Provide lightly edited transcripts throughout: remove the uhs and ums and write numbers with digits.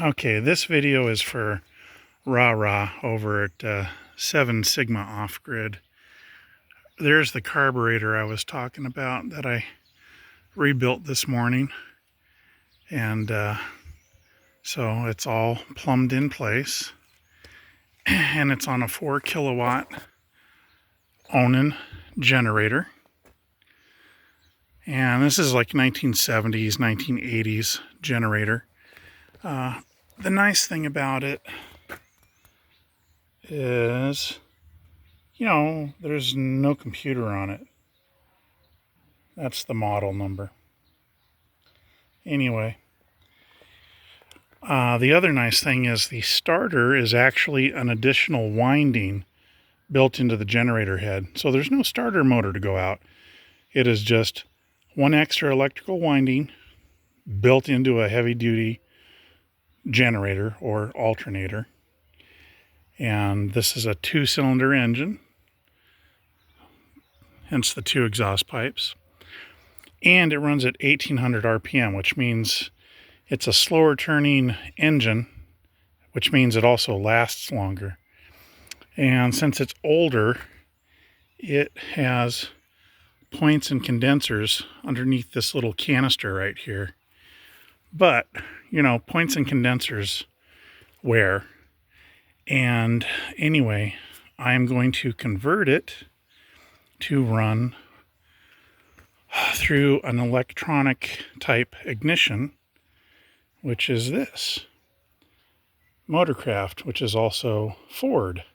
Okay, this video is for Rah over at 7 Sigma Off-Grid. There's the carburetor I was talking about that I rebuilt this morning. And so it's all plumbed in place. And it's on a 4 kilowatt Onan generator. And this is like 1970s, 1980s generator. The nice thing about it is, there's no computer on it. That's the model number. Anyway, the other nice thing is the starter is actually an additional winding built into the generator head. So there's no starter motor to go out. It is just one extra electrical winding built into a heavy-duty generator or alternator. And this is a 2-cylinder engine, hence the 2 exhaust pipes. And it runs at 1800 RPM, which means it's a slower turning engine, which means it also lasts longer. And since it's older, it has points and condensers underneath this little canister right here. But, points and condensers wear. And anyway, I'm going to convert it to run through an electronic type ignition, which is this Motorcraft, which is also Ford.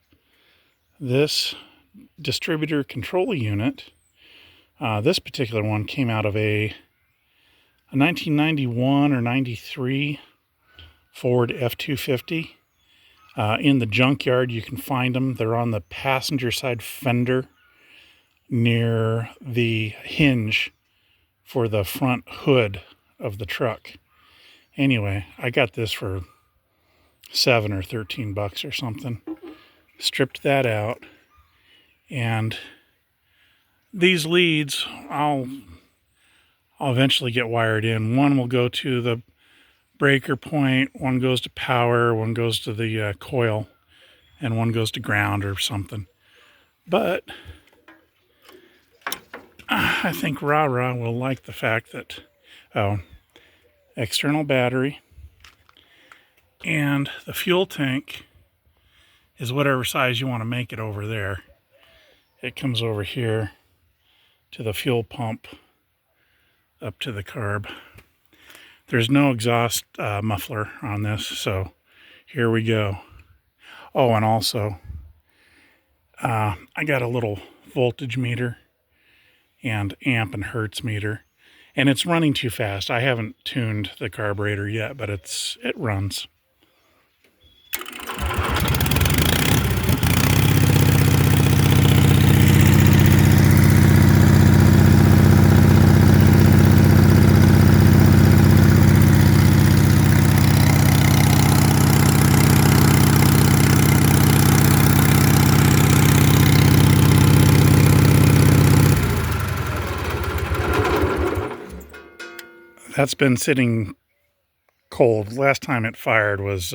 This distributor control unit, this particular one came out of a 1991 or 93 Ford F-250. In the junkyard, you can find them. They're on the passenger side fender near the hinge for the front hood of the truck. Anyway, I got this for $7 or $13 or something. Stripped that out, and these leads I'll eventually get wired in. One will go to the breaker point, one goes to power, one goes to the coil, and one goes to ground or something. But I think Rah will like the fact that, external battery, and the fuel tank is whatever size you want to make it over there. It comes over here to the fuel pump up to the carb. There's no exhaust muffler on this, so here we go. Oh, and also, I got a little voltage meter and amp and hertz meter, and it's running too fast. I haven't tuned the carburetor yet, but it runs. That's been sitting cold. Last time it fired was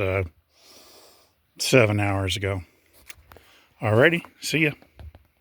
7 hours ago. Alrighty, see ya.